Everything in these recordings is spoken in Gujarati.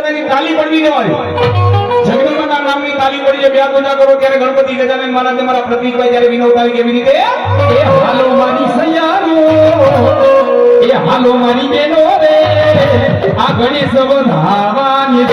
તાલી પડવી હોય જગદંબાના નામની તાલી પડી બે પૂજા કરો ત્યારે ગણપતિ ગજાનન મહારાજ મારા પ્રતિકભાઈ ત્યારે વિનોદાવી કેવી રીતે એ હાલો મારી સૈયારો એ હાલો મારી બેનો રે આ ગણેશ વધાવાની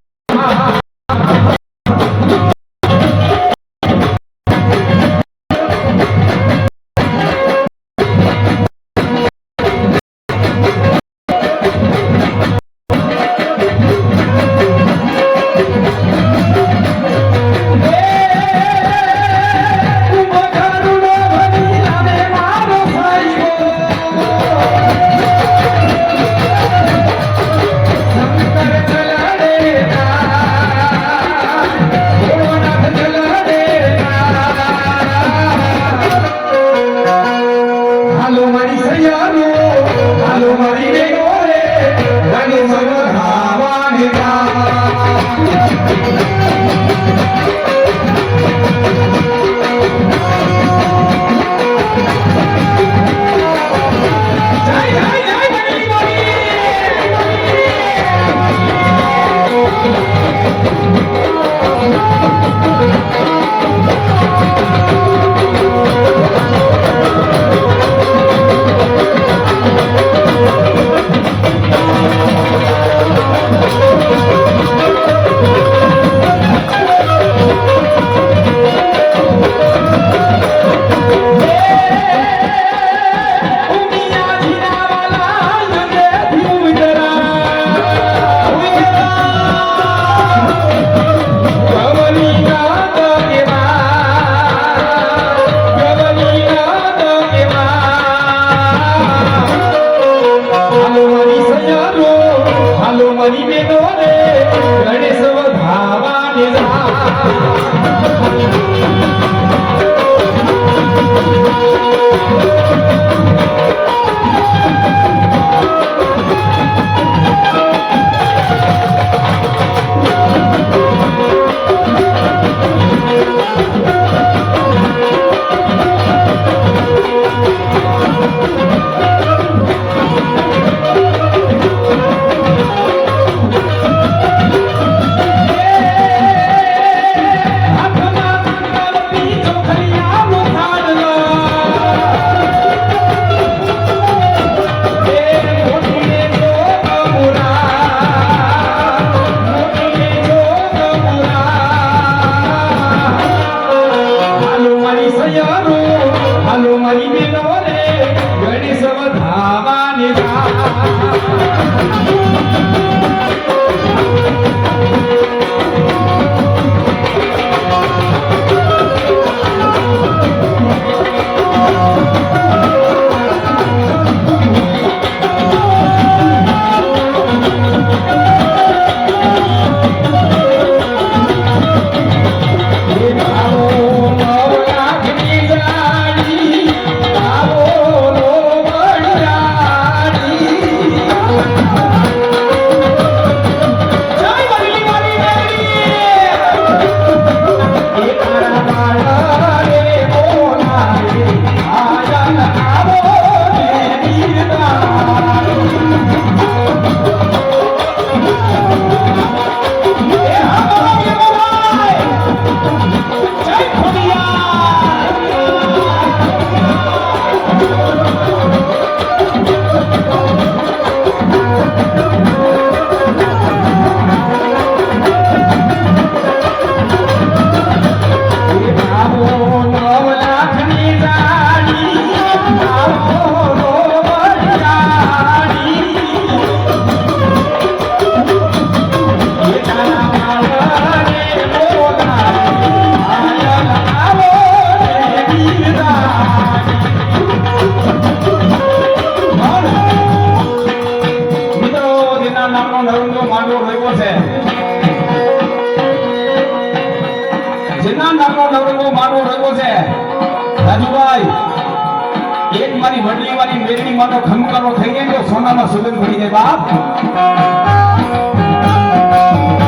ખમકારો થઈ જાય તો સોનામાં સુગંધ પડી જાય બાપ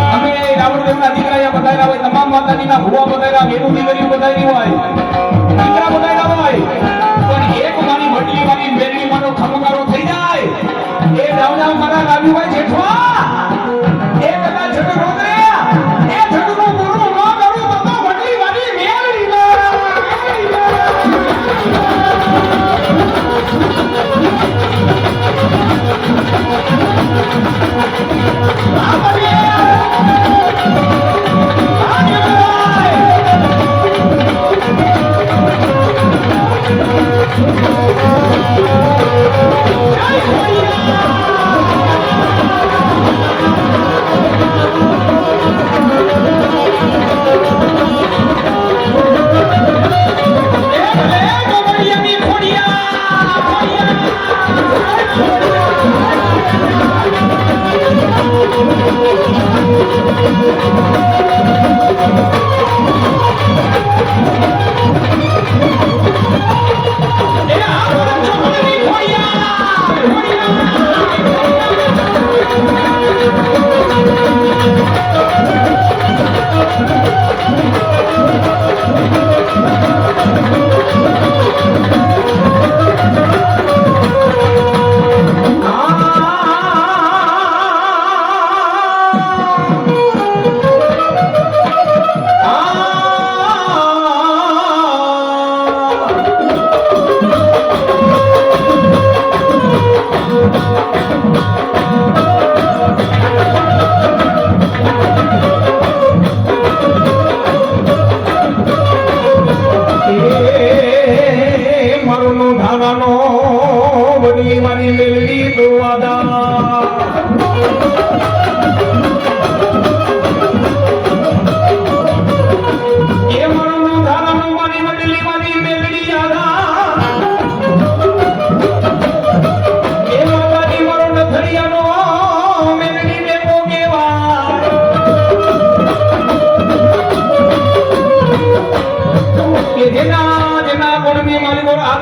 અમે રાવણદેવના દીકરા બતાવ્યા હોય તમામ માતાજીના ભુવા બતાવ્યા મેરું દીકરીઓ બતાવી હોય દીકરા બતાવ્યા હોય પણ એક મારી વડલી મારી મેરડી માનો ખમકારો થઈ જાય એ રાવણા મારા રાવ્યું હોય જેઠવા એ કદાચ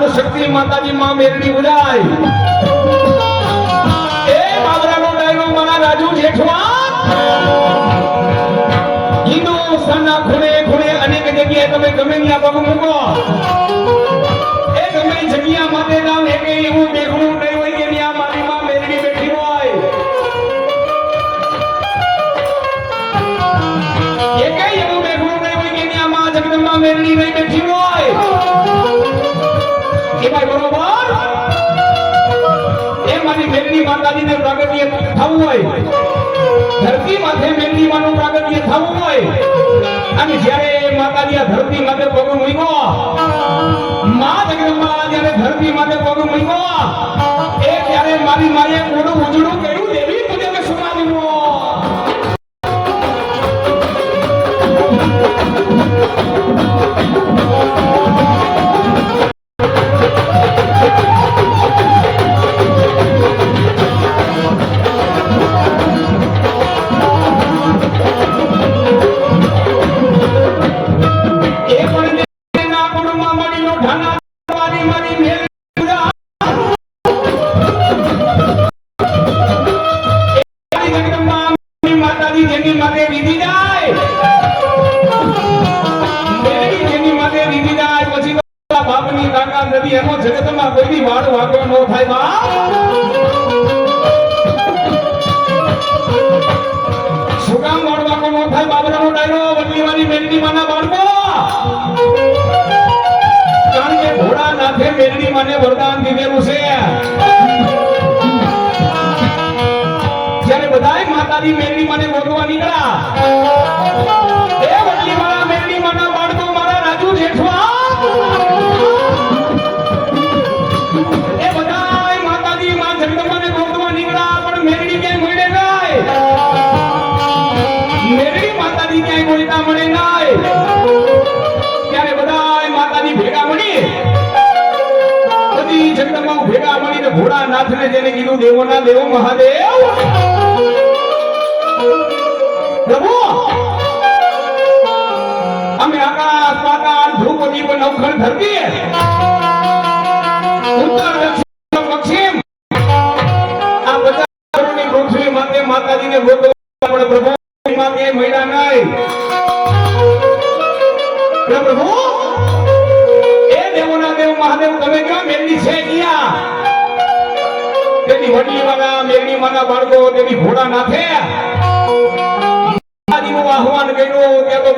શક્તિ માતાજી માં મેરડી ઉડાય એ બાબરાનો ડાયરો મારા રાજુ જેઠવા હિન્દુસ્તાનના ખૂણે ખૂણે અનેક જગ્યાએ તમે ગમે ત્યાં પગ મૂકો એ ગમે જગ્યા માટે નામ એક એવું બેગણું નહીં હોય કે ત્યાં મારી માં મેરડી બેઠી હોય એક એવું બેગણું નહીં હોય કે ત્યાં માં જગદંબા મેરડી નહીં બેઠી હોય એ ભાઈ બરોબર એ મારી મેરડી માતાજીને પ્રાગટ્ય થવું હોય ધરતી માથે મેરડી માનું પ્રાગટ્ય થવું હોય અને જ્યારે માતાજી ધરતી માથે પગ મૂક્યો માં જગદંબા જ્યારે ધરતી માથે પગ મૂક્યો એ ત્યારે મારી માએ મોઢું ઉજળું કર્યું દેવી પૂજક સમાજનું મેરડી મને વરદાન દીધેલું છે જ્યારે બધાય માતાજી મેરડી મને ગોતવા નીકળ્યા એ વડલી મારા મેરડી માના બાળકો મારા રાજુ જેઠવા એ બધાય માતાજી માં જગદંબાને ગોતવા નીકળ્યા પણ મેરડી ક્યાંય મળે નહીં મેરડી માતાજી ક્યાંય ગોતતા મળે નહીં ત્યારે બધાય માતાજી ભેગા મળી જગદંબા ભેગા મળીને ભોળાનાથને જેને કીધું દેવોના દેવ મહાદેવ પ્રભુ અમે આકાશ પાતાળ ધ્રુવપતિ પર નવખંડ ધરતી ઉત્તર દક્ષિણ પશ્ચિમ આ બધા કરોડની પૃથ્વી માતે માતાજીને ગોતવા પણ પ્રભુ માતે મળ્યા નહીં પ્રભુ મહાદેવ તમે ક્યાં મેરડી છે ક્યાં તેની વડલી વાળા મેરડી માના બાળકો તેની ભોળાનાથે માતાજીનું આહવાન કર્યું ત્યાં તો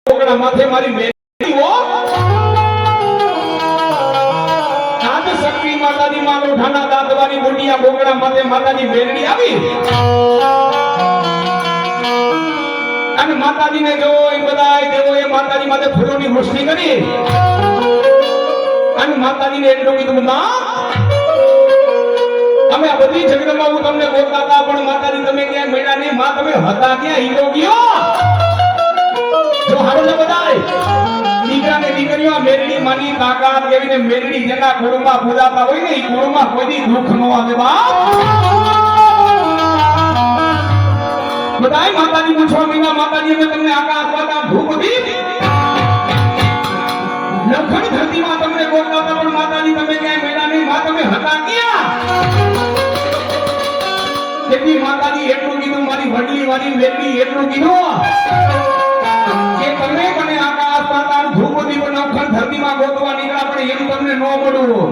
બોકડા માથે મારી મેરડી હો આદ શક્તિ માતાજી માં લોઠાના દાંતવાની બોડિયા બોકડા માથે માતાજી મેરડી આવી અને માતાજીને જોઈ બધાય દેવોએ માતાજી માથે ફૂલોની રોશની કરી અને માતાજીને એટલું કીધું ના અમે આ બધી જગતમાં હું તમને બોલતા હતા પણ માતાજી તમે ક્યાં મળ્યા નહીં માં તમે હતા ક્યાં હીરો ગયો જો હારો ને બધાય દીકરા ને દીકરીઓ મેરડી માની તાકાત કેવીને મેરડી જેના કુળમાં પૂજાતા હોય ને એ કુળમાં કોઈ દુઃખ ન આવે બાપ બધાય માતાજી પૂછવા મીના માતાજી અમે તમને આકાશ પાતાળ ધૂપ દીપ લખણ ધરતીમાં તમને બોલતા હતા પણ માતાજી તમે ક્યાંય મળ્યા નહીં માં તમે હતા ક્યાં તેથી માતાજી એટલું કીધું મારી વડલી વાળી મેરડી એટલું કીધું કે તમે મને આકાશ પાતાળ ધૂપ દીપ લખણ ધરતીમાં ગોતવા નીકળ્યા પણ એમ તમને ન મળ્યું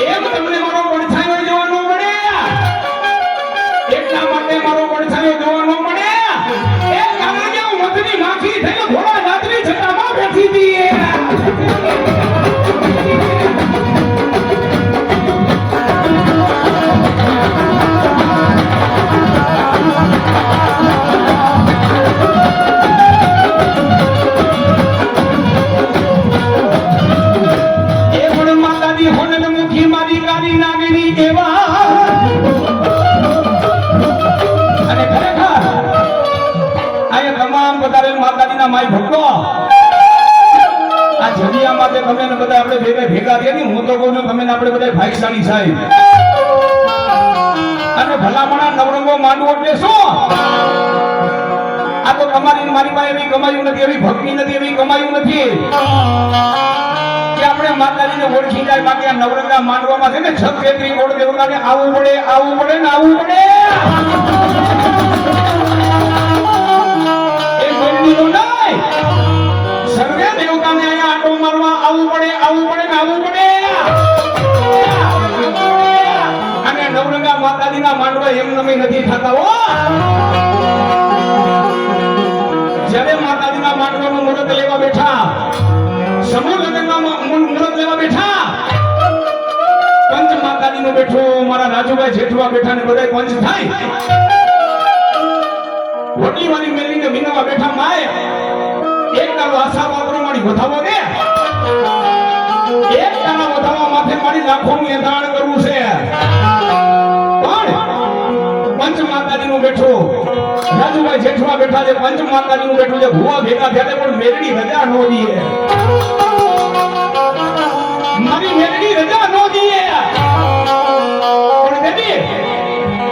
એમ તમને મારો પડછાયો જોવા ન મળે એટલા માટે મારો પડછાયો જોવા ન મળે એ કારણ કે હું મધની માખી થઈને ઘોડા જાતની છટામાં બેઠી હતી એ પણ માતાજી હોને મુખી મારી કાલી નાગીની કેવા અને ખરેખર આ તમામ પધારેલ માતાજીના માય ભક્તો આ જડિયા માટે તમે ને બધા આપણે ભેગા થયા ને હું તો કહું છું તમે ને આપણે બધા ભાગ્યશાળી સાહેબ અને ભલામણા નવરંગો માંડવો એટલે શું આ તો તમારી મારી પાસે એવી કમાયું નથી એવી ભક્તિ નથી એવી કમાયું નથી કે આપણે માતાજીને ઓળખી જાય બાકી આ નવરંગા માંડવામાં છે ને છત ખેતરી ઓળ દેવતાને આવવું પડે ને આવવું પડે એ મંદિરો નહીં સર્વે દેવતાને અહીંયા આટો મારવા આવવું પડે ને આવવું પડે અને નવરંગા માતાજીના માંડવા એમ નમી નથી થતા હો જ્યારે માતાજીના માંડવાનું મુહૂર્ત લેવા બેઠા સમૂહ લગ્નમાં મુહૂર્ત લેવા બેઠા પંચ માતાજીનું બેઠું મારા રાજુભાઈ જેઠવા બેઠા ને બધા પંચ થાય વડી વાળી મેલીને વિનવા બેઠા માય એક તારો આશા પાત્રો મારી વધાવો દે એક તારા વધાવા માથે મારી લાખોનું એધાણ કરવું છે પણ પંચ માતાજીનું બેઠું રાજુભાઈ જેઠવા બેઠા છે પંચ માતાજીનું બેઠું છે ભુવા ભેગા થયા પણ મેરડી રજા નો દીએ મારી મેરડી રજા નો દીએ પણ દેદી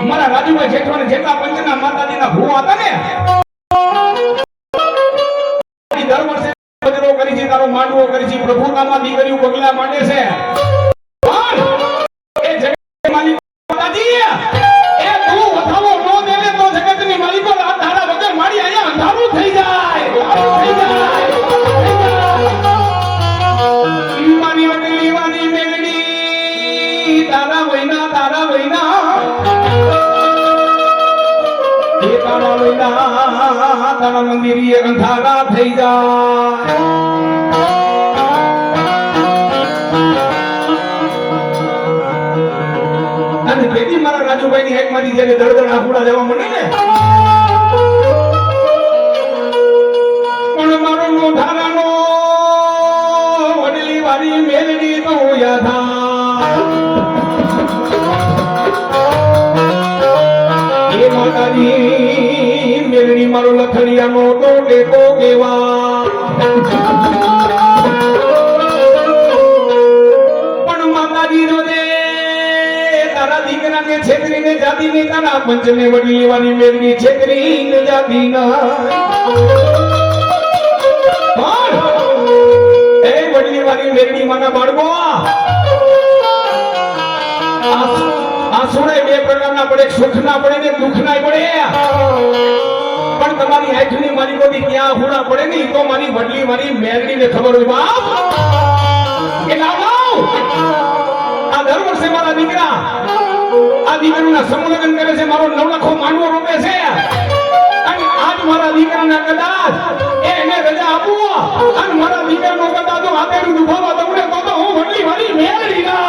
મારા રાજુભાઈ જેઠવાને જેટલા પંચના માતાજીના ભુવા હતા ને દર વર્ષે બજરો કરી છે તારો માંડવો કરી છે પ્રભુતામાં દીકરીઓ પગલા માંડે છે પણ એ જગત માલિક માતાજી એ તું વધાવો નો દેવે તો જગતની માલિકો રાત ધારા વગર મારી અહીંયા અંધારું થઈ જાય મારી વડલી વાળી મેલડી તારા વૈના તારા મંદિર અંધારા થઈ જાય અને તેથી મારા રાજુભાઈ ની હેક માંથી જયારે દળદળ આખુડા જવા મળે ને પણ મારો મોઢારાનો વડલી વાળી મેલડી તો યાદા એ માતાજી મેલડી મારો લખડિયાનો તો ટેકો કેવા પણ માતાજી જોજે તારા દીકરાને છેતરીને જાતી ને તારા પંચને વડી લેવાની મેલડી છેતરીને જાતી ના પણ એ વડી લેવાની મેલડી માના બાળકો આંસુડે બે પ્રકારના પડે સુખ ના પડે ને દુઃખ ના પડે પણ તમારી આંખની માલિકોથી ક્યાં હુડા પડે ને ઈ તો મારી વડલી મારી મેલડીને ખબર હોય બાપ કે લાવ આ દર વર્ષે મારા દીકરા આ દીકરીના સમૂહલગ્ન કરે છે મારો નવલખો માંડવો રોપે છે અને આજ મારા દીકરાના કદાચ એને રજા આપું અને મારા દીકરાનો કદાચ હાથેનું દુખાવા દઉં ને તો હું વડલી મારી મેલડી ના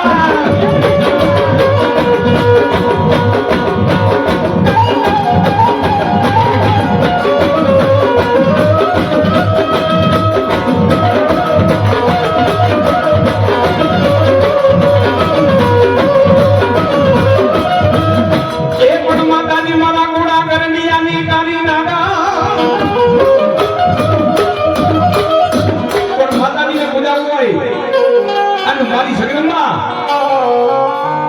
નાની નાની નાના પણ માતાજીને પૂજાવું હોય અને મારી જગદંબા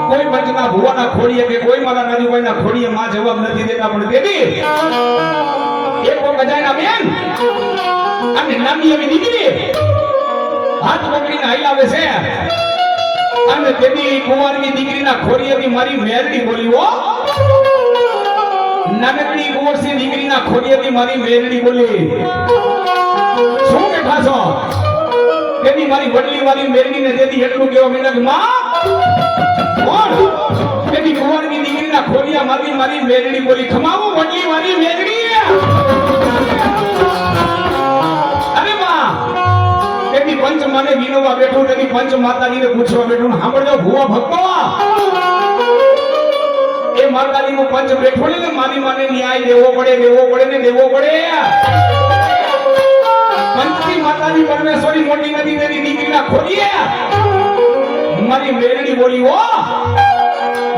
કોઈ પંચના ભુવાના ખોડીએ કે કોઈ મારા રાજુભાઈના ખોડીએ માં જવાબ નથી દેતા પણ દેવી એક ગજાના બેન અને નાની એવી દીકરી હાથ પકડીને હલાવે છે અને તેની કુંવારની દીકરીના ખોડીએથી મારી મેરડી બોલી હો નાનકડી કુંવરસી દીકરીના ખોડીએથી મારી મેરડી બોલી શું બેઠા છો તેની મારી વડલી વાળી મેરડીને તેથી એટલું કેવો મીનક માં કોણ તેની કુંવારની દીકરીના ખોડિયા મારી મારી મેરડી બોલી ખમાવો વડલી વાળી મેરડી અરે માં તેની પંચ માને વિનોવા બેઠું તેની પંચ માતાજીને પૂછવા બેઠું સાંભળજો ભુવા ભક્તો એ માતાજીનું પંચ બેઠો ને મારી માને ન્યાય દેવો પડે ને દેવો પડે પંચની માતાજી પરમેશ્વરી મોટી નદી તેની દીકરીના ખોડીએ મારી મેરડી બોલી હો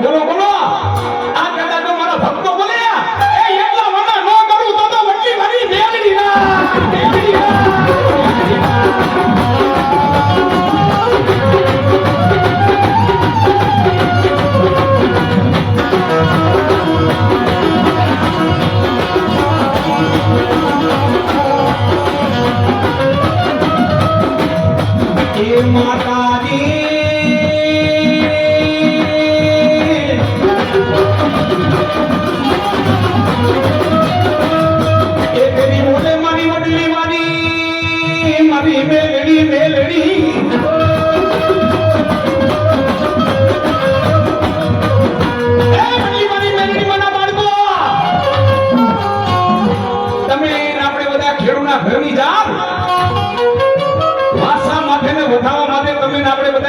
બોલો બોલો આ કદાચ તો મારા ભક્તો બોલે એ એટલા મના ન કરું તો વડલી મારી મેરડી ના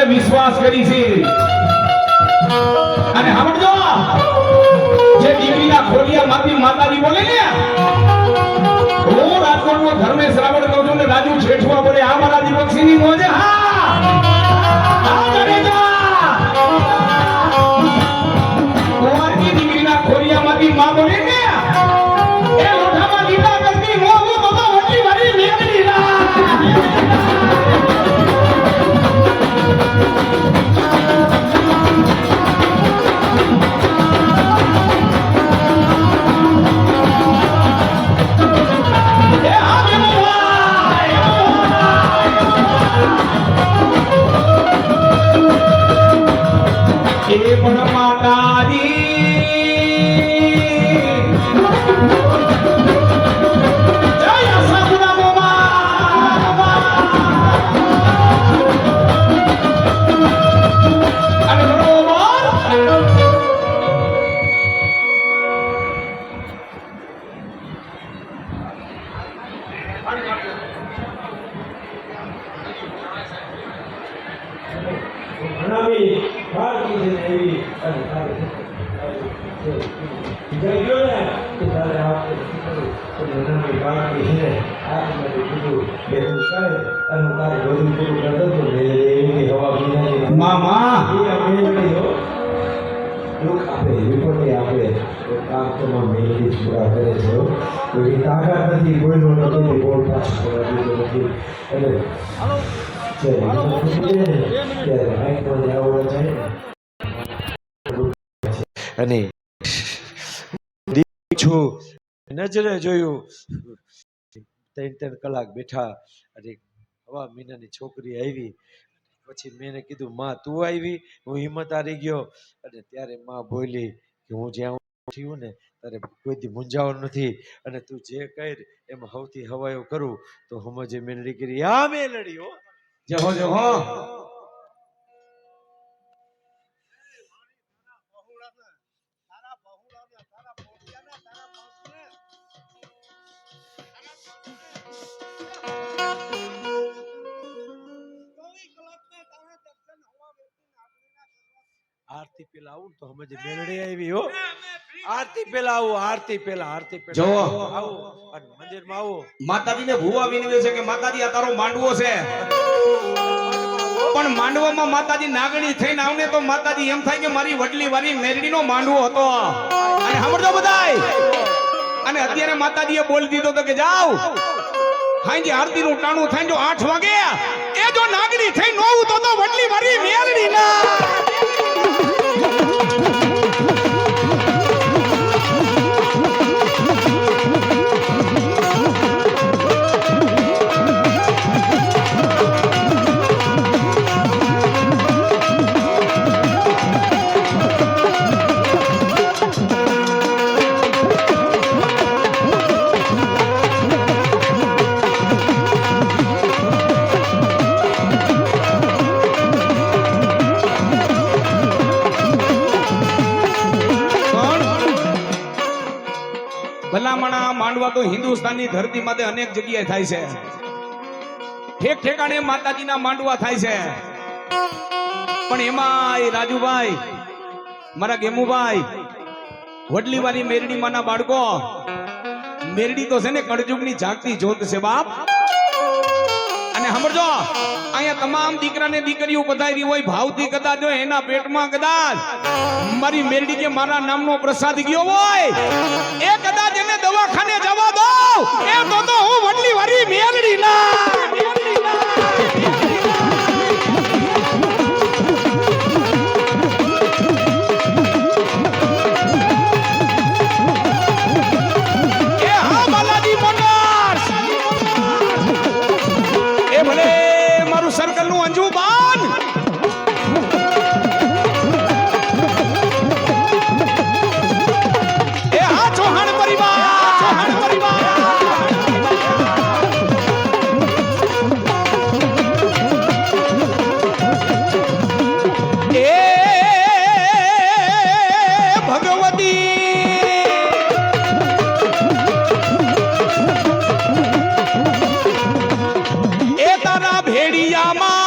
વિશ્વાસ કરી છે અને સાંભળજો જે દીકરીના ખોડિયા માંથી માતાજી બોલે ને હું રાજકોટનો ધર્મેશ રાવળ કહું છું ને રાજુ છેઠવા બોલે આ મારા દીપકસિંહની મોજે હા જાડેજા કુંવારની દીકરીના ખોડિયા માંથી માં બોલે ને એ લોઢામાં લીલા કરતી મોગું તો વડલી વાળી મેઘડી ના અને છું નજરે જોયું 3 કલાક બેઠા અને હવા મહિનાની છોકરી આવી પછી મેં કીધું માં તું આવી હું હિંમત હારી ગયો અને ત્યારે માં બોલી કે હું જ્યાં થયું ને તારે કોઈથી મૂંઝાવાનું નથી અને તું જે કર એમાં સૌથી હવાયો કરું તો સમજે મેલડી કરી આ મેલડી હો જહો જહો આરતી પેલા આવું તો સમજે મેલડી આવી હો આરતી પેલા આવું આરતી પેલા જો આવું અને મંદિરમાં આવો માતાજીને ભૂવા વિનવે છે કે માતાજી આ તારો માંડવો છે પણ માંડવામાં માતાજી નાગણી થઈને આવને તો માતાજી એમ થાય કે મારી વડલી વાળી મેરડીનો માંડવો હતો અને સાંભળજો બધાય અને અત્યારે માતાજીએ બોલી દીધો તો કે જાઓ હાંજે આરતી નું ટાણું થાય જો 8 વાગે એ જો નાગણી થઈ નોવું તો વડલી મારી મેલડી ના ભલામણા માંડવા તો હિન્દુસ્તાનની ધરતી માટે અનેક જગ્યાએ થાય છે ઠેક ઠેકાણે માતાજીના માંડવા થાય છે પણ એમાં રાજુભાઈ મારા ગેમુભાઈ વડલીવાળી મેરડી માના બાળકો મેરડી તો છે ને કળજુગની જાગતી જ્યોત છે બાપ અને સમજો અહીંયા તમામ દીકરા ને દીકરીઓ પધારી હોય ભાવથી કદાચ જો એના પેટમાં કદાચ મારી મેરડી કે મારા નામનો પ્રસાદ ગયો હોય એ કદાચ એને દવાખાને જવા દો એ તો હું વડલી વાળી મેરડી ના સર્કલ નું અંજુબાન એ હા ચૌહાણ પરિવાર એ ભગવતી એ તારા ભેડિયામાં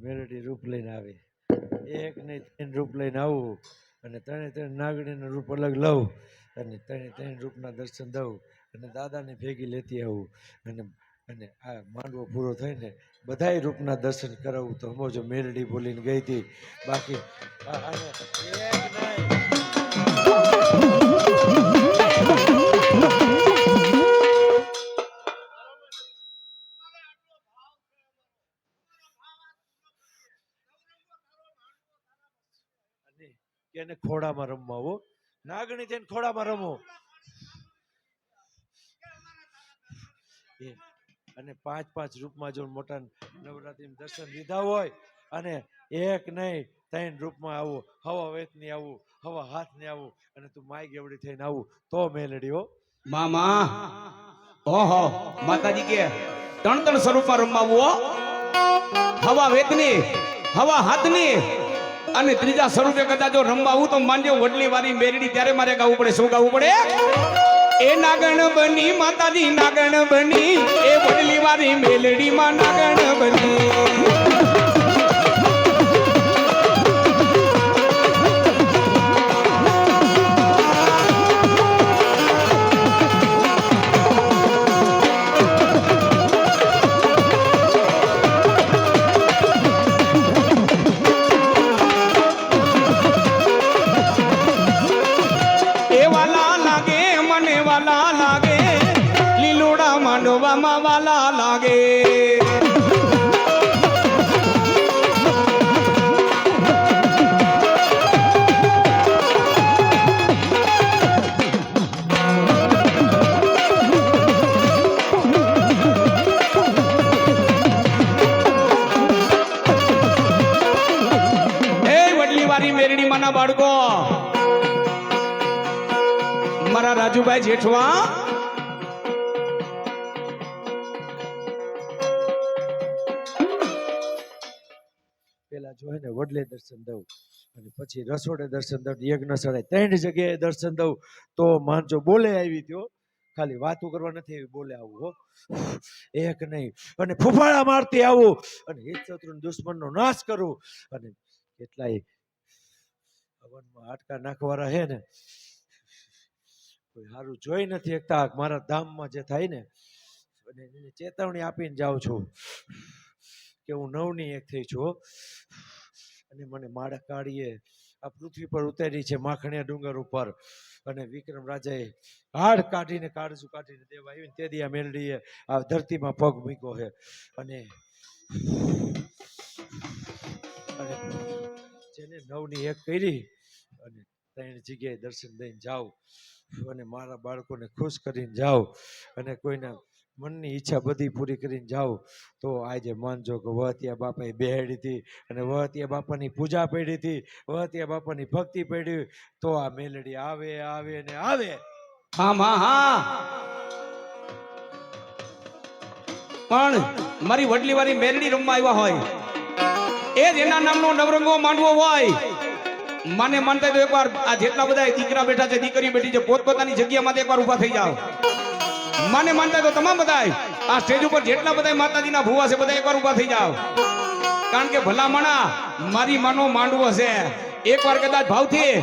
મેલડી રૂપ લઈને આવે એક નહીં ત્રણ રૂપ લઈને આવું અને ત્રણે નાગણીનું રૂપ અલગ લઉં અને ત્રણ રૂપના દર્શન દઉં અને દાદાને ભેગી લેતી આવું અને આ માંડવો પૂરો થઈને બધાય રૂપના દર્શન કરાવું તો સમજો મેલડી બોલીને ગઈ હતી બાકી એક નહીં એને ખોડામાં રમવા હો નાગણી થઈને ખોડામાં રમો અને 5 રૂપમાં જો મોટા નવરાત્રી દર્શન લીધા હોય અને એક નહીં 3 રૂપમાં આવું હવા વેતની આવું હવા હાથની આવું અને તું માય ગેવડી થઈને આવું તો મેલડી હો મામા ઓહો માતાજી કે ત્રણ સ્વરૂપમાં રમવાવું હવા વેતની હવા હાથની અને ત્રીજા સ્વરૂપે કદાચ જો રમવાવું તો માનજો વડલી વાળી મેરડી ત્યારે મારે ગાવું પડે શું ગાવું પડે એ નાગણ બની માતાજી નાગણ બની એ વડલી વાળી મેલડી માં નાગણ બની માંડવામાં વાલા લાગે વડલી વાળી મેરડી માના બાળકો મારા રાજુભાઈ જેઠવા પેલા જોઈ ને વડલે દર્શન દઉં અને પછી રસોડે દર્શન દઉં યજ્ઞ સ્થળે 3 જગ્યાએ દર્શન દઉં તો માનજો બોલે આવી ત્યો ખાલી વાતું કરવા નથી એવી બોલે આવું હો એક નહીં અને ફૂફાડા મારતી આવું અને હિત શત્રુના દુશ્મનનો નાશ કરું અને કેટલાય હવનમાં હાડકા નાખવાના હે ને કોઈ સારું જોઈ નથી શકતા મારા ધામમાં જે થાય ને અને એને ચેતવણી આપીને જાઉં છું કે હું નવની એક થઈ છું અને મને માળા કાઢીએ આ પૃથ્વી પર ઉતારી છે માખણીયા ડુંગર ઉપર અને વિક્રમ રાજાએ હાડ કાઢીને કાળજું કાઢીને દેવા આવીને તે દી આ મેલડીએ આ ધરતીમાં પગ મૂક્યો છે અને જેને નવની એક કરી અને ત્રણ જગ્યાએ દર્શન દઈને જાઉં અને મારા બાળકોને ખુશ કરીને જાઉં અને કોઈના મનની ઈચ્છા બધી પૂરી કરીને જાઉં તો આજે માનજો કે વહતિયા બાપાએ બેહાડી હતી અને વહતિયા બાપાની પૂજા પડી હતી વહતિયા બાપાની ભક્તિ પડી તો આ મેલડી આવે આવે ને આવે. હા માં હા પણ મારી વડલી વાળી મેલડી રમવા આવ્યા હોય એ જ એના નામનો નવરંગો માંડવો હોય માને માનતા તો એકવાર આ જેટલા બધા દીકરા બેઠા છે દીકરી બેઠી છે પોતપોતાની જગ્યામાં એકવાર ઊભા થઈ જાઓ. માને માનતા તો તમામ બધા આ સ્ટેજ ઉપર જેટલા બધા માતાજીના ભુવા છે બધા એકવાર ઊભા થઈ જાઓ કારણ કે ભલા માણા મારી માનો માંડવો છે એકવાર કદાચ ભાવથી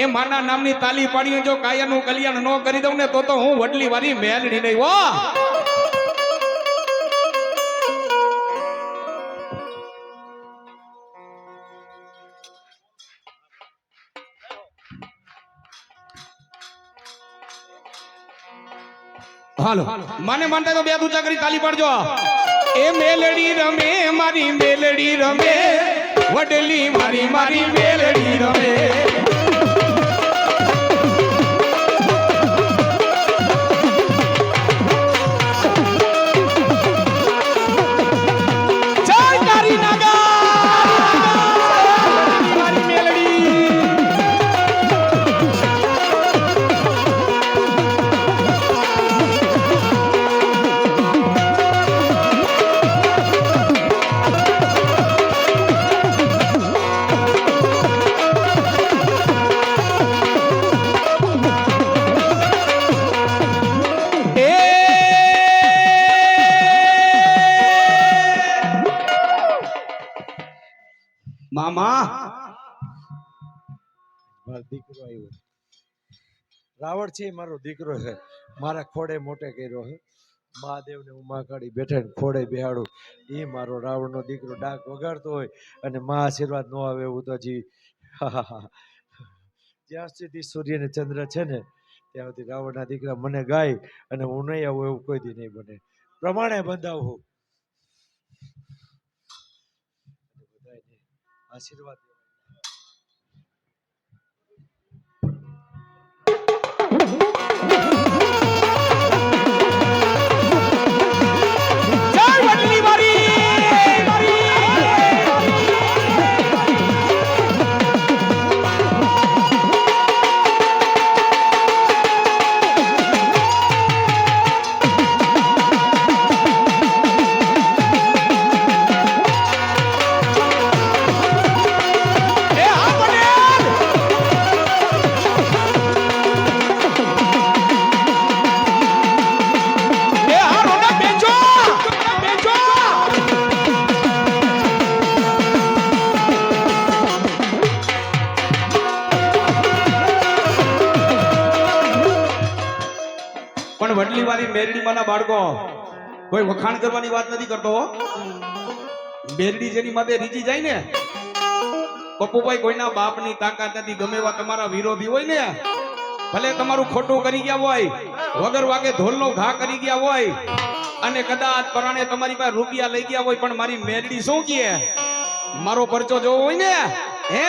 એ માના નામની તાલી પાડીને જો કાયાનું કલ્યાણ ન કરી દઉં ને તો હું વડલી વાળી મેલડી નહીં હો. હાલો માને માનતા તો બે ઊંચા કરી તાલી પાડજો. એ મેલડી રમે મારી મેલડી રમે વડલી મારી મારી મેલડી રમે. મામા મારો દીકરો આવ્યો રાવણ છે મારો દીકરો છે મારા ખોડે મોટે કર્યો છે મહાદેવને હું માં કાઢી બેઠા ખોડે બેહાડું એ મારો રાવણનો દીકરો ડાક વગાડતો હોય અને મા આશીર્વાદ ન આવે એવું તો હજી જ્યાં સુધી સૂર્ય ને ચંદ્ર છે ને ત્યાં સુધી રાવણના દીકરા મને ગાય અને હું નહીં આવું એવું કોઈ દી નહીં બને પ્રમાણે બંધાવું આશીર્વાદ વડલી વાળી મેરડી માના બાળકો કોઈ વખાણ કરવાની વાત નથી કરતો. મેરડી જેની માથે રીજી જાય ને પપ્પુભાઈ કોઈના બાપની તાકાત નથી. ગમે એવા તમારા વિરોધી હોય ને ભલે તમારું ખોટું કરી ગયા હોય વગર વાગે ઢોલનો ઘા કરી ગયા હોય અને કદાચ પરાણે તમારી પાસે રૂપિયા લઈ ગયા હોય પણ મારી મેરડી શું કહે મારો પરચો જોવો હોય ને હે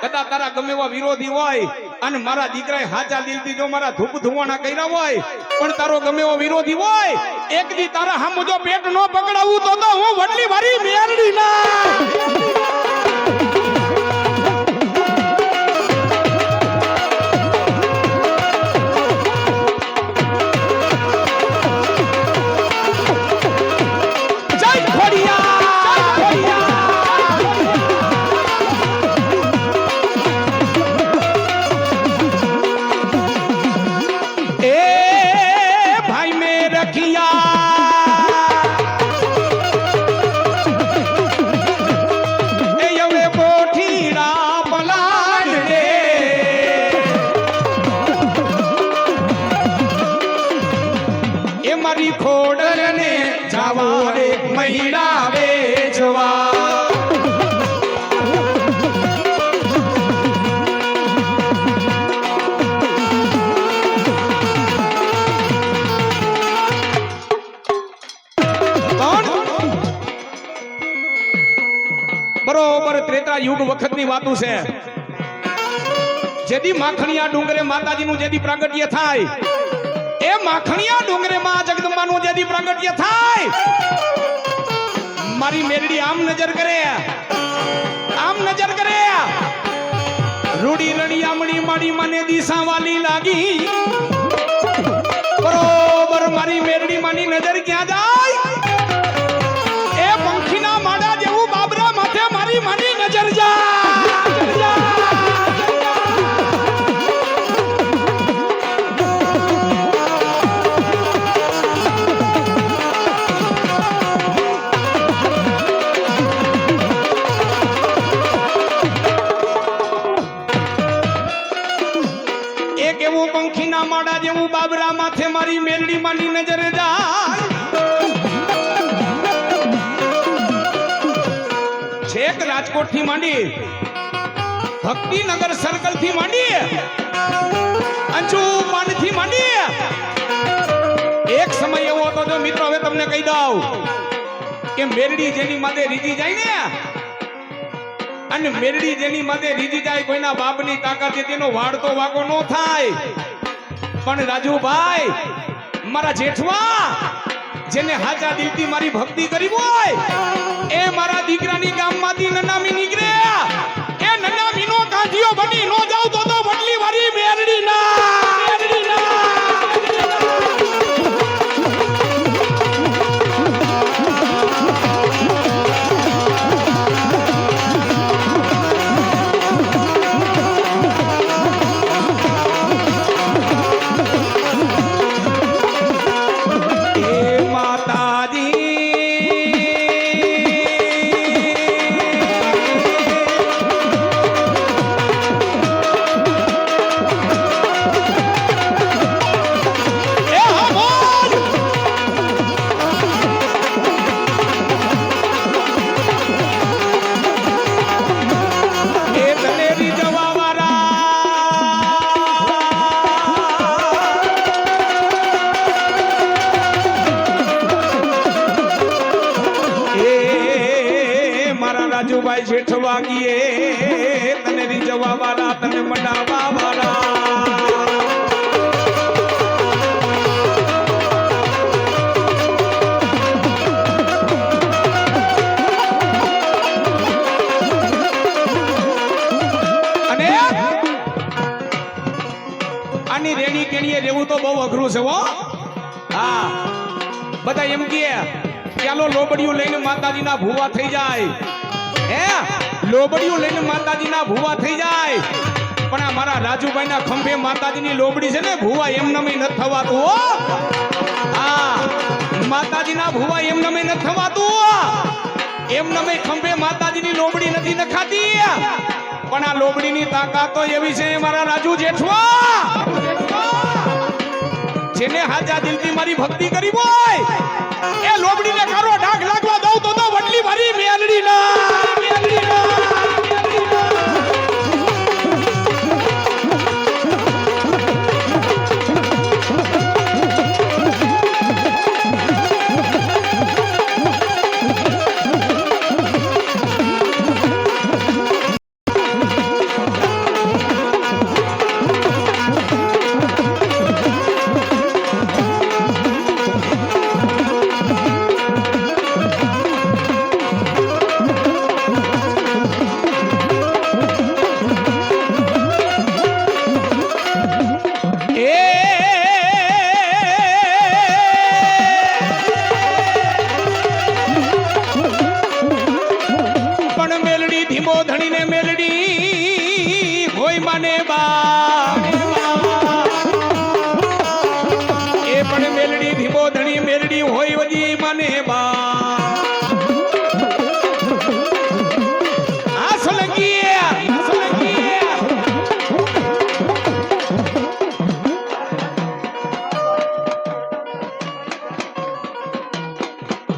કદાચ તારા ગમે એવા વિરોધી હોય અને મારા દીકરાએ હાચા દિલથી જો મારા ધૂપ ધુવાણા કર્યા હોય પણ તારો ગમે એવો વિરોધી હોય એક દી તારા હામુ જો પેટ નો પકડાવું તો હું વડલી મારી મેરડી ના યુગ વખતની વાતો છે. જેદી માખણિયા ડુંગરે માતાજીનું જેદી પ્રાગટ્ય થાય, એ માખણિયા ડુંગરે માં જગદંબાનું જેદી પ્રાગટ્ય થાય, મારી મેરડી આમ નજર કરે, આમ નજર કરે, રૂડી રણિયામણી માડી મને દિશા વાલી લાગી. બરોબર મારી મેરડી માની નજર ક્યાં જાય? એ પંખીના માડા જેવું બાબરા માથે મારી માની નજર જાય. એક એવું પંખીના માડા જેવું બાબરા માથે મારી મેરડી માની નજર જાય. છેક રાજકોટ થી માંડી, ભક્તિનગર સર્કલ થી માંડી, અંજુમાન થી માંડી, એક સમય એવો હતો. જો મિત્રો હવે તમને કહી દઉં કે મેરડી જેની માથે રીજી જાય ને, અને મેરડી જેની માથે રીજી જાય, કોઈના બાપની તાકાત છે તેનો વાળતો વાગો ન થાય. પણ રાજુભાઈ મારા જેઠવા, જેને હાચા દિલથી મારી ભક્તિ કરી હોય, એ મારા દીકરાની ગામમાંથી નનામી નીકળ્યા. એ નનામીનો કાંઠિયો બની નો જાવ તો વડલી વાળી મેરડી ના. રાજુભાઈ જેઠવા ગીએ તને રીઝવા વાળા, તને મનાવા વાળા. અને આની રેણી કેણીએ રહેવું તો બહુ અઘરું છે હો. હા, બધા એમ કહે ચાલો લોબડિયું લઈને માતાજીના ભૂવા થઈ જાય. લોબડીઓ લઈને માતાજીના ભૂવા થઈ જાય, પણ આ મારા રાજુભાઈના ખંભે માતાજીની લોબડી છે ને ભૂવા એમનામે ન થવાતું હો. હા, માતાજીના ભૂવા એમનામે ન થવાતું. એમનામે ખંભે માતાજીની લોબડી નથી નખાતી, પણ આ લોબડીની તાકાત તો એવી છે મારા રાજુ જેઠવા, જેને હાજા દિલથી મારી ભક્તિ કરી હોય, એ લોબડીને કારો ડાઘ લાગવા દઉં તો વડલી મારી મેલડી ના.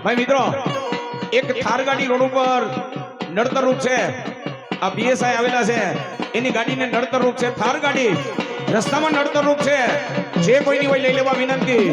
ભાઈ મિત્રો, એક થારગાડી રોડ ઉપર નડતર રૂપ છે. આ પીએસઆઈ આવેલા છે, એની ગાડીને નડતર રૂપ છે. થારગાડી રસ્તામાં નડતર રૂપ છે. જે કોઈની હોય લઈ લેવા વિનંતી.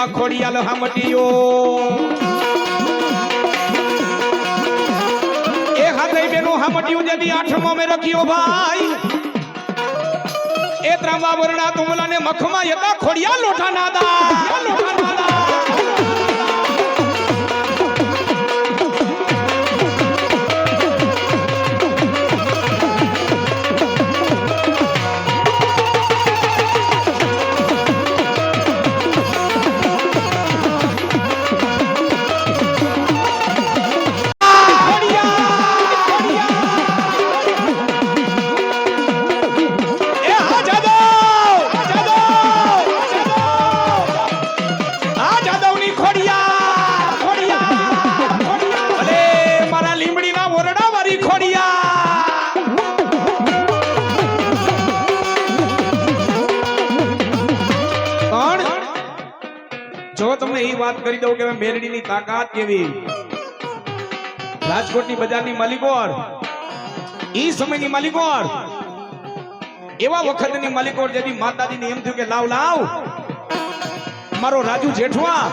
ખોડિયાલ હામટીયો એ હાથે બેનું હામટીયું જેથી 8મો મે રખ્યો ભાઈ એ ત્રાંબા વરણા તુમલાને મખમાં હતા ખોડિયાલ લોઠા નાદા વાત કરી દઉં કે મેરડીની તાકાત કેવી રાજકોટની બજારની માલિકોર ઈ સમયની માલિકોર એવા વખતની માલિકોર જેથી માતાજીને એમ થયું કે લાવ લાવ મારો રાજુ જેઠવા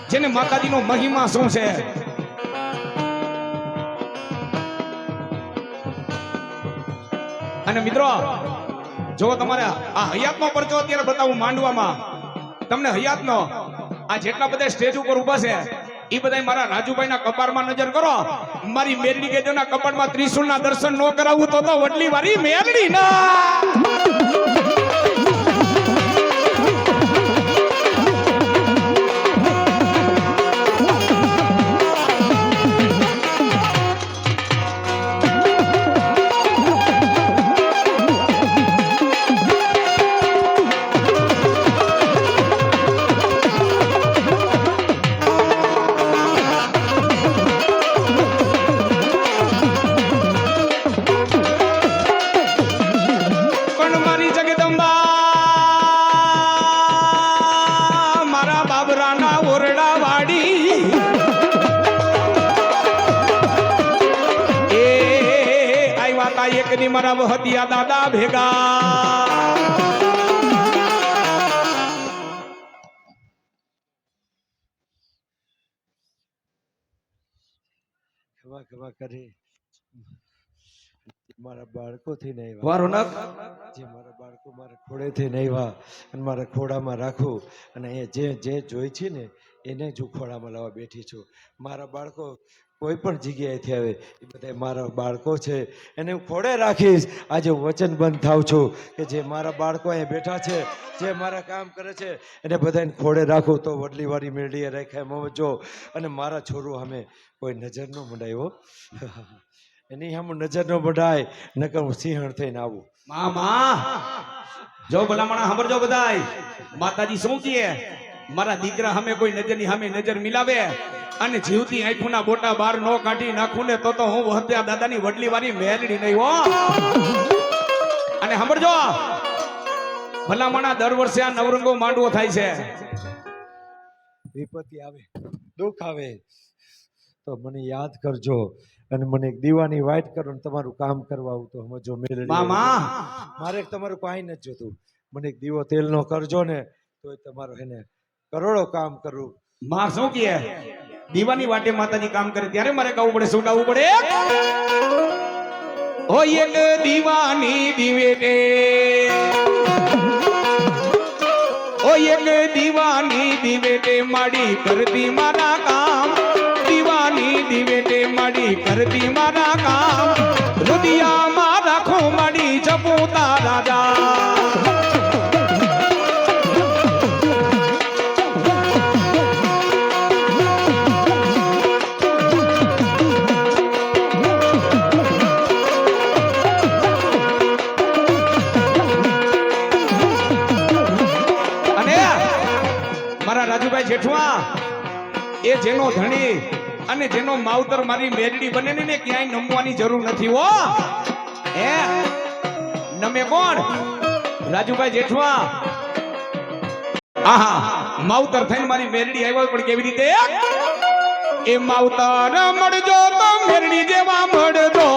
જેને માતાજીનો મહિમા શું છે અને મિત્રો જો તમારે આ હયાતનો પરચો અત્યારે બતાવું માંડવામાં તમને હયાતનો આ જેટલા બધા સ્ટેજ ઉપર ઉભા છે એ બધા મારા રાજુભાઈના કપાળમાં નજર કરો મારી મેરડી કેજોના કપાળમાં ત્રિશુલના દર્શન ન કરાવું તો વડલી વાળી મેરડી ના મારા વહતિયા દાદા ભેગા ખવા ખવા કરી મારા બાળકોથી નહીં વારો નક જે મારા બાળકો મારા ખોડેથી નહીં વા અને મારા ખોડામાં રાખું અને એ જે જોઈ છે ને એને જ હું ખોડામાં લાવવા બેઠી છું મારા બાળકો કોઈ પણ જગ્યાએથી આવે એ બધા મારા બાળકો છે એને હું ખોડે રાખીશ આજે હું વચન બંધ થાઉં છું કે જે મારા બાળકો અહીંયા બેઠા છે જે મારા કામ કરે છે એને બધાને ખોડે રાખું તો વડલીવાળી મેળીએ રાખ્યા મવજો અને મારા છોરું સામે કોઈ નજર ન મંડાયો એની સામે નજર ન મંડાય નકર હું સિંહણ થઈને આવું મામા જો ભલામણા સાંભળજો બધાય માતાજી શું કહે મારા દીકરા સામે કોઈ નજરની સામે નજર મિલાવે અને જીવતી આંખોના બોટા બહાર નો કાઢી નાખું ને તો હું વહત્યા દાદાની વડલી વાળી મેલડી નહીં હો અને સાંભળજો ભલામણા દર વર્ષે આ નવરંગો માંડવો થાય છે વિપત્તિ આવે દુઃખ આવે તો મને યાદ કરજો અને મને એક દીવાની વાઇટ કરો ને તમારું કામ કરવા આવું તો સમજો મેલડી મામા મારે તમારું કાંઈ નથી જોતું મને એક દીવો તેલનો કરજો ને તો તમારો એને કરોડો કામ કરું માં શું કહે દીવાની વાટે માતાજી કામ કરે ત્યારે મારે ગાવું પડે શું ગાવું પડે ઓ એક દીવાની દીવેટે ઓ એક દીવાની દીવેટે માડી કરતી મારા કામ દીવાની દીવેટે માડી કરતી મારા કામ રુદિયામાં રાખો માડી જપુતા રાજા રાજુભાઈ જેઠવા એ જેનો ધણી અને જેનો માવતર મારી મેરડી બને ને ક્યાંય નમવાની જરૂર નથી હો હે નમે કોણ રાજુભાઈ જેઠવા આહા માવતર થઈને મારી મેરડી આવ્યો પણ કેવી રીતે એ માવતર મળજો તો મેરડી જેવા મળજો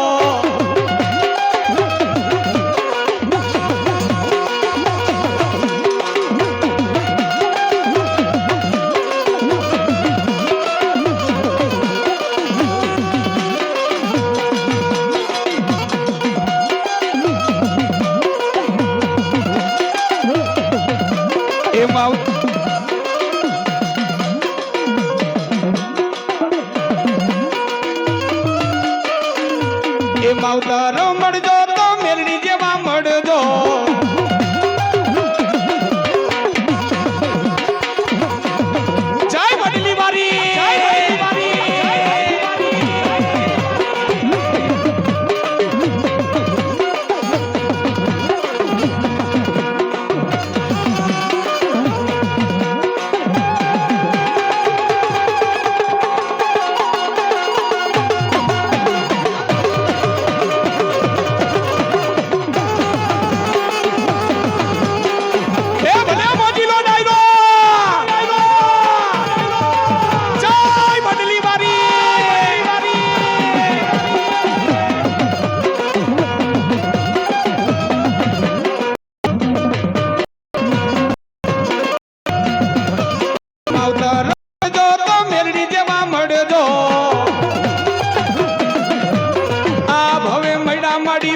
માવતર મળજો તો મેલડી જેવા મળજો જય વડલી વારી જય વડલી વારી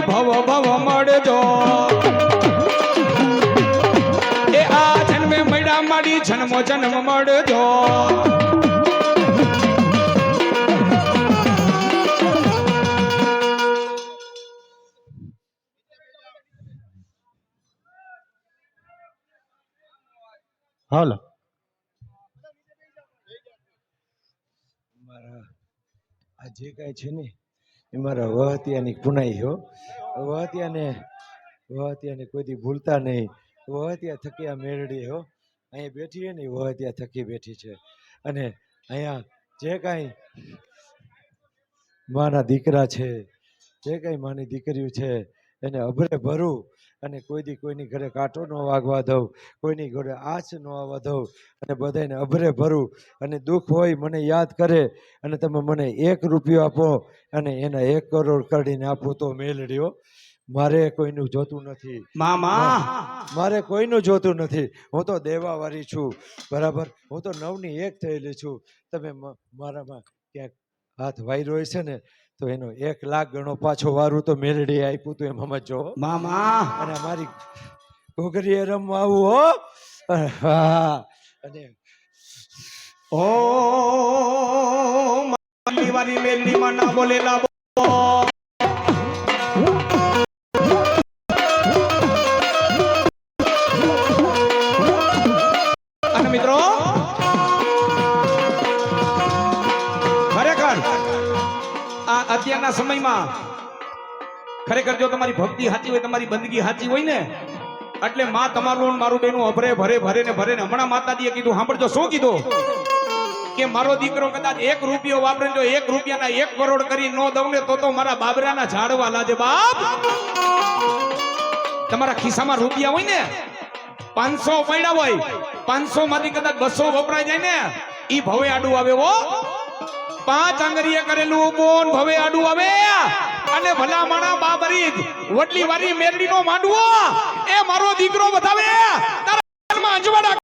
ભવ ભવ મળજો એ આ જન્મે મળ્યા માડી જન્મો જન્મ મળજો હાલો મારા આ જે કાંઈ છે ને એ મારા વહતિયાની પુનાઈ હો વહતિયાને કોઈ દી ભૂલતા નહીં વહતિયા થકી આ મેળડી હો અહીંયા બેઠી હે ને વહતિયા થકી બેઠી છે અને અહીંયા જે કાંઈ માના દીકરા છે જે કાંઈ માની દીકરીઓ છે એને અભરે ભરું અને કોઈ દી કોઈની ઘરે કાંટો ન વાગવા દઉં કોઈની ઘરે આંચ ન આવવા દઉં અને બધાને અભરે ભરું અને દુઃખ હોય મને યાદ કરે અને તમે મને 1 રૂપિયો આપો અને એના 1 કરોડ કાઢીને આપો તો મેલડ્યો મારે કોઈનું જોતું નથી મામા મારે કોઈનું જોતું નથી હું તો દેવાવાળી છું બરાબર હું તો 9 ની 1 થયેલી છું તમે મારામાં ક્યાંક હાથ વાયરો હોય છે ને તો એનો 1 લાખ ગણો પાછો વારું તો મેલડી આપ્યું તું એમાં જો મામા અને અમારી ઘોઘરીએ રમવા આવું હો હા અને ઓ માલી વારી મેલડી માં ના બોલેલા અને મિત્રો ખરેખર આ અત્યારના સમયમાં ખરેખર જો તમારી ભક્તિ સાચી હોય તમારી બંદગી સાચી હોય ને એટલે માં તમારું મારું બેનું અભરે ભરે ભરે ને હમણાં માતાજીએ કીધું સાંભળજો શું કીધું કે મારો દીકરો કદાચ 1 રૂપિયો વાપરે જો 1 રૂપિયાના 1 કરોડ કરી ન દઉં ને તો મારા બાબરાના ઝાડવા લાજે બાપ તમારા ખિસ્સામાં રૂપિયા હોય ને 500 પડ્યા હોય 500 માંથી કદાચ 200 વપરાઈ જાય ને ઈ ભવે આડું આવે હો 5 આંગળીએ કરેલું બોન ભવે આડું આવે અને ભલા માણા બાબરી વડલી વારી મેરડીનો માંડવો એ મારો દીકરો બતાવે તારા અંજવાડા